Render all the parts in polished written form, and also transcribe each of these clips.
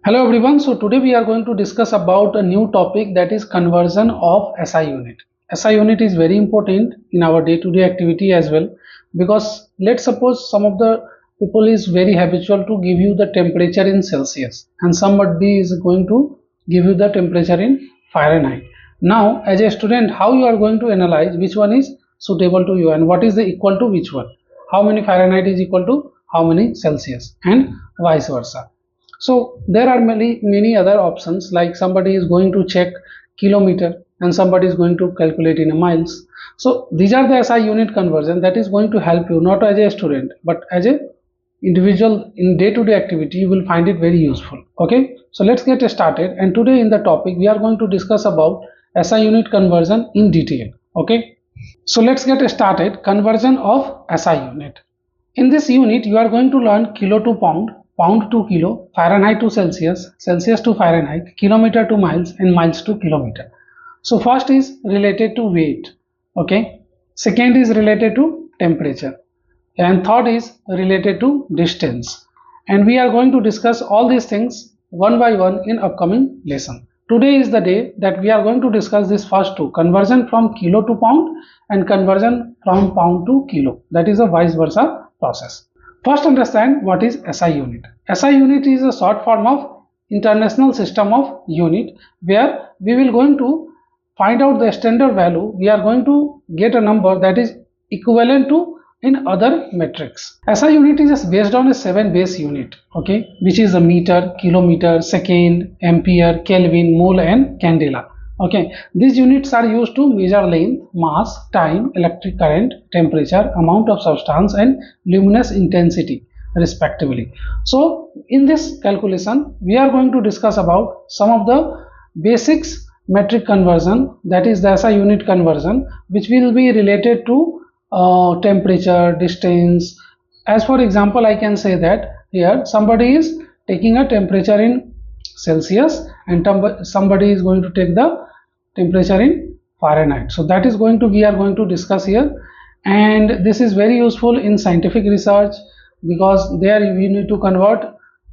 Hello everyone. So today we are going to discuss about a new topic, that is conversion of SI unit. SI unit is very important in our day-to-day activity as well, because let's suppose some of the people is very habitual to give you the temperature in Celsius and somebody is going to give you the temperature in Fahrenheit. Now as a student, how you are going to analyze which one is suitable to you and what is the equal to which one? How many Fahrenheit is equal to how many Celsius and vice versa? So there are many other options, like somebody is going to check kilometer and somebody is going to calculate in a miles. So these are the SI unit conversion that is going to help you not as a student but as a individual in day-to-day activity. You will find it very useful. Okay, so let's get started, and today in the topic we are going to discuss about SI unit conversion in detail. Okay, so let's get started. Conversion of SI unit. In this unit you are going to learn kilo to pound, pound to kilo, Fahrenheit to Celsius, Celsius to Fahrenheit, kilometer to miles, and miles to kilometer. So first is related to weight. Okay, second is related to temperature, and third is related to distance. And we are going to discuss all these things one by one in upcoming lesson. Today is the day that we are going to discuss this first two, conversion from kilo to pound and conversion from pound to kilo, that is a vice versa process. First, understand what is SI unit. SI unit is a short form of International System of Unit, where we will going to find out the standard value. We are going to get a number that is equivalent to in other metrics. SI unit is based on a 7 base unit, okay, which is a meter, kilometer, second, ampere, Kelvin, mole, and candela. Okay, these units are used to measure length, mass, time, electric current, temperature, amount of substance, and luminous intensity respectively. So in this calculation we are going to discuss about some of the basics metric conversion, that is the SI unit conversion, which will be related to temperature, distance. As for example, I can say that here somebody is taking a temperature in Celsius and somebody is going to take the temperature in Fahrenheit. So that is going to we are going to discuss here, and this is very useful in scientific research, because there we need to convert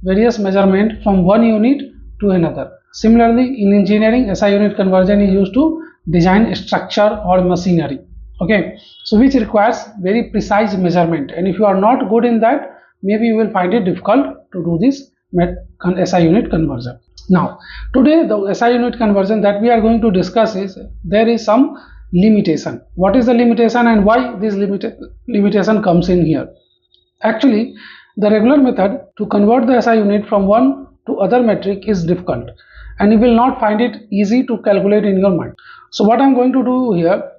various measurement from one unit to another. Similarly, in engineering, SI unit conversion is used to design structure or machinery. Okay, so which requires very precise measurement, and if you are not good in that, maybe you will find it difficult to do this SI unit conversion. Now today the SI unit conversion that we are going to discuss is there is some limitation. What is the limitation and why this limitation comes in here? Actually, the regular method to convert the SI unit from one to other metric is difficult, and you will not find it easy to calculate in your mind. So what I am going to do here,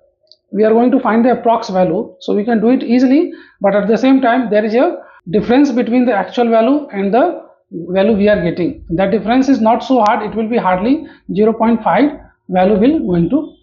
we are going to find the approx value, so we can do it easily, but at the same time there is a difference between the actual value and the value we are getting. That difference is not so hard, it will be hardly 0.5 value will going to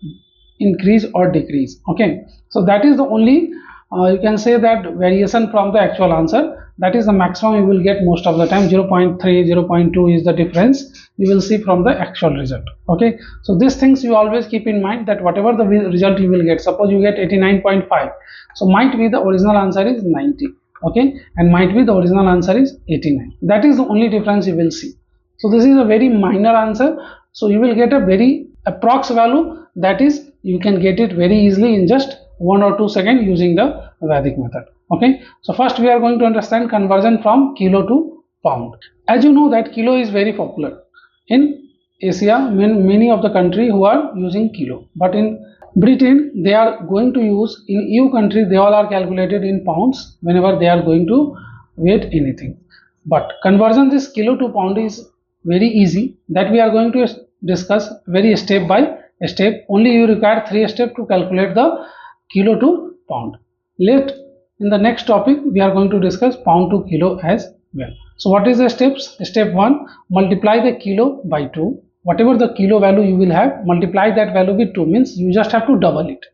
increase or decrease. Okay, so that is the only you can say that variation from the actual answer. That is the maximum you will get most of the time. 0.3, 0.2 is the difference you will see from the actual result. Okay, so these things you always keep in mind, that whatever the result you will get, suppose you get 89.5, so might be the original answer is 90. Okay, and might be the original answer is 89. That is the only difference you will see. So this is a very minor answer, so you will get a very approx value, that is you can get it very easily in just 1 or 2 seconds using the Vedic method. Okay, so first we are going to understand conversion from kilo to pound. As you know that kilo is very popular in Asia, many of the country who are using kilo, but in Britain they are going to use, in EU country they all are calculated in pounds whenever they are going to weight anything. But conversion this kilo to pound is very easy, that we are going to discuss very step by step. Only you require 3 steps to calculate the kilo to pound. In the next topic we are going to discuss pound to kilo as well. So what is the steps? Step 1, multiply the kilo by 2. Whatever the kilo value you will have, multiply that value with 2, means you just have to double it.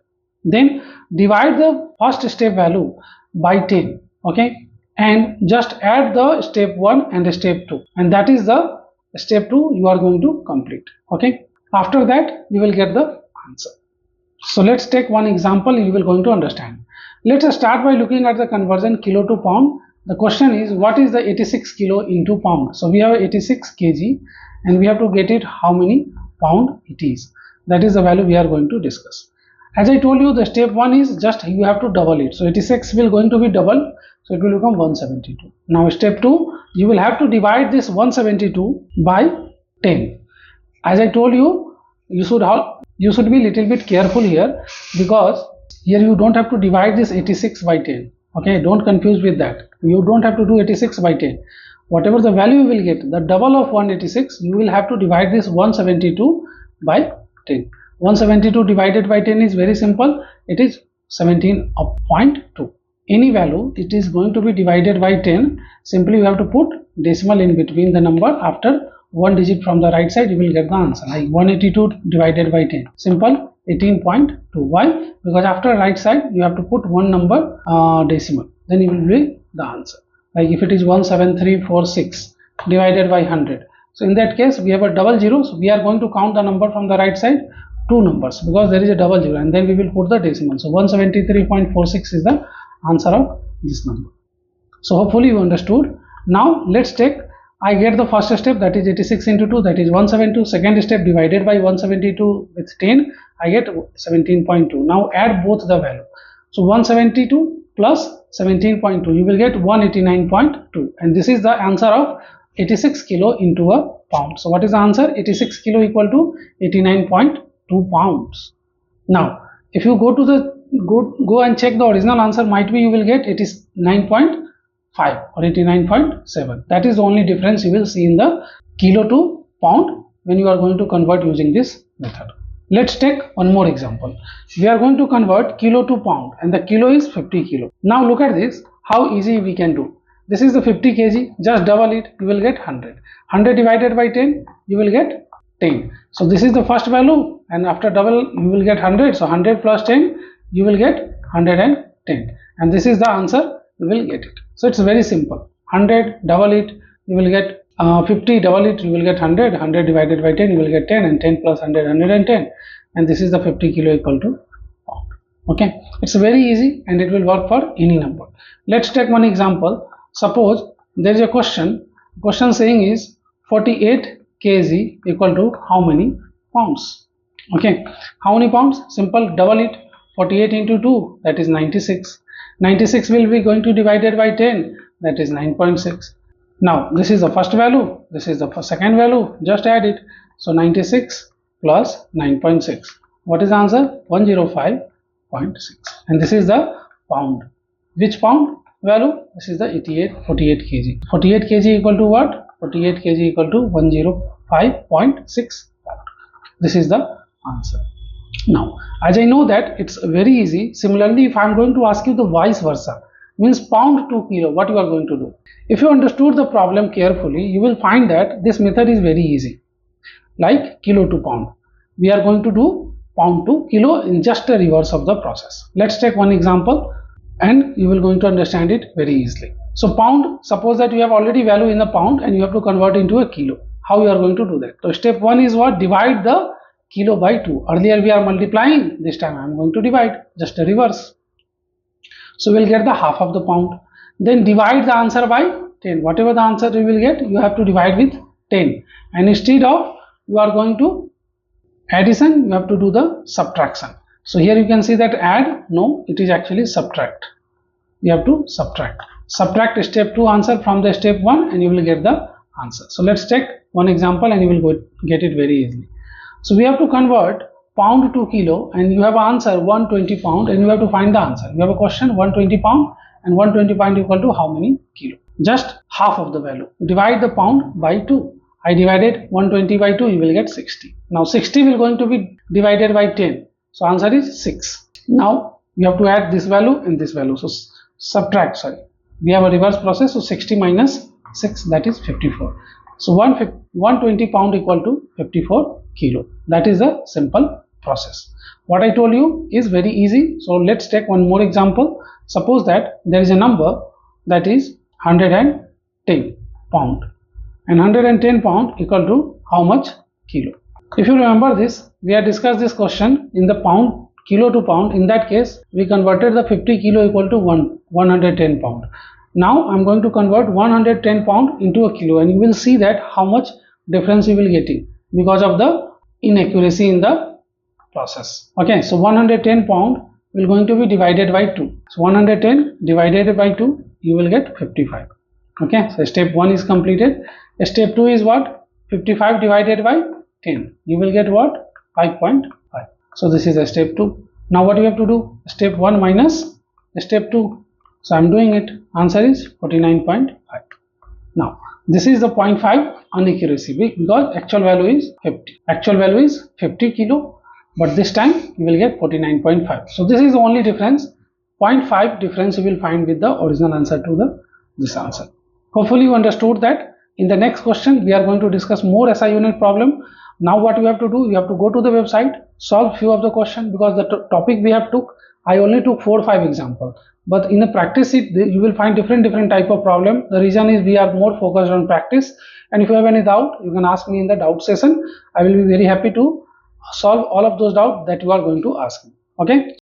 Then divide the first step value by 10. Okay, and just add the step 1 and the step 2, and that is the step 2 you are going to complete. Okay, after that you will get the answer. So let's take one example, you will going to understand. Let us start by looking at the conversion kilo to pound The question is, what is the 86 kilo into pound? So we have 86 kg and we have to get it how many pound it is. That is the value we are going to discuss. As I told you, the step 1 is just you have to double it. So 86 will going to be double, so it will become 172. Now step 2, you will have to divide this 172 by 10. As I told you, you should be little bit careful here, because here you don't have to divide this 86 by 10. Okay, don't confuse with that. You don't have to do 86 by 10. Whatever the value you will get, the double of 186, you will have to divide this 172 by 10. 172 divided by 10 is very simple. It is 17.2. Any value, it is going to be divided by 10. Simply you have to put decimal in between the number. After one digit from the right side, you will get the answer. Like 182 divided by 10. Simple. 18.2. Why? Because after right side you have to put one number decimal, then it will be the answer. Like if it is 17346 divided by 100, so in that case we have a double zero, so we are going to count the number from the right side, two numbers, because there is a double zero, and then we will put the decimal. So 173.46 is the answer of this number. So hopefully you understood. Now let's take, I get the first step, that is 86 into 2, that is 172. Second step, divided by 172 with 10, I get 17.2. Now add both the value. So 172 plus 17.2, you will get 189.2, and this is the answer of 86 kilo into a pound. So what is the answer? 86 kilo equal to 89.2 pounds. Now if you go to the go and check the original answer, might be you will get 89.5 or 89.7. That is the only difference you will see in the kilo to pound when you are going to convert using this method. Let's take one more example. We are going to convert kilo to pound, and the kilo is 50 kilo. Now look at this, how easy we can do. This is the 50 kg, just double it, you will get 100. 100 divided by 10, you will get 10. So this is the first value, and after double you will get 100. So 100 plus 10, you will get 110, and this is the answer, you will get it. So it's very simple. 100 double it, you will get 50 double it, you will get 100. 100 divided by 10, you will get 10, and 10 plus 100, 110, and this is the 50 kilo equal to pound. Okay, it's very easy and it will work for any number. Let's take one example. Suppose there is a question saying is 48 kg equal to how many pounds? Okay, how many pounds? Simple, double it. 48 into 2, that is 96. 96 will be going to divided by 10, that is 9.6. Now this is the first value, this is the second value, just add it. So 96 plus 9.6, what is the answer? 105.6, and this is the pound. Which pound value? This is the 48 kg. 48 kg equal to what? 48 kg equal to 105.6 pound. This is the answer. Now as I know that it's very easy, similarly if I am going to ask you the vice versa, means pound to kilo, what you are going to do? If you understood the problem carefully, you will find that this method is very easy. Like kilo to pound, we are going to do pound to kilo in just a reverse of the process. Let's take one example and you will going to understand it very easily. So pound, suppose that you have already value in the pound and you have to convert into a kilo. How you are going to do that? So step 1 is what? Divide the kilo by 2. Earlier we are multiplying, this time I am going to divide, just a reverse. So we will get the half of the pound. Then divide the answer by 10. Whatever the answer you will get, you have to divide with 10. And instead of you are going to addition, you have to do the subtraction. So here you can see that add, no, it is actually subtract. You have to subtract. Subtract step 2 answer from the step 1 and you will get the answer. So let's take one example and you will get it very easily. So we have to convert pound to kilo and you have answer 120 pound and you have to find the answer. You have a question 120 pound and 120 pound equal to how many kilo? Just half of the value. Divide the pound by 2. I divided 120 by 2, you will get 60. Now 60 will going to be divided by 10. So answer is 6. Now you have to add this value and this value. So subtract, sorry. We have a reverse process. So 60 minus 6, that is 54. So 120 pound equal to 54 kilo. That is a simple process. What I told you is very easy. So let's take one more example. Suppose that there is a number that is 110 pound and 110 pound equal to how much kilo? If you remember this, we have discussed this question in the pound, kilo to pound. In that case, we converted the 50 kilo equal to 110 pound. Now I'm going to convert 110 pound into a kilo, and you will see that how much difference you will getting because of the inaccuracy in the process. Okay, so 110 pound will going to be divided by 2. So 110 divided by 2, you will get 55. Okay, so step 1 is completed. Step 2 is what? 55 divided by 10. You will get what? 5.5. So this is a step 2. Now what you have to do? Step 1 minus step 2. So I am doing it. Answer is 49.5. Now this is the 0.5 inaccuracy because actual value is 50. Actual value is 50 kilo, but this time you will get 49.5. So this is the only difference. 0.5 difference you will find with the original answer to this answer. Hopefully you understood that. In the next question we are going to discuss more SI unit problem. Now what you have to do, you have to go to the website, solve few of the question, because the topic we have took, I only took 4 or 5 examples, but in the practice sheet you will find different type of problem. The reason is we are more focused on practice, and if you have any doubt you can ask me in the doubt session. I will be very happy to solve all of those doubts that you are going to ask me. Okay.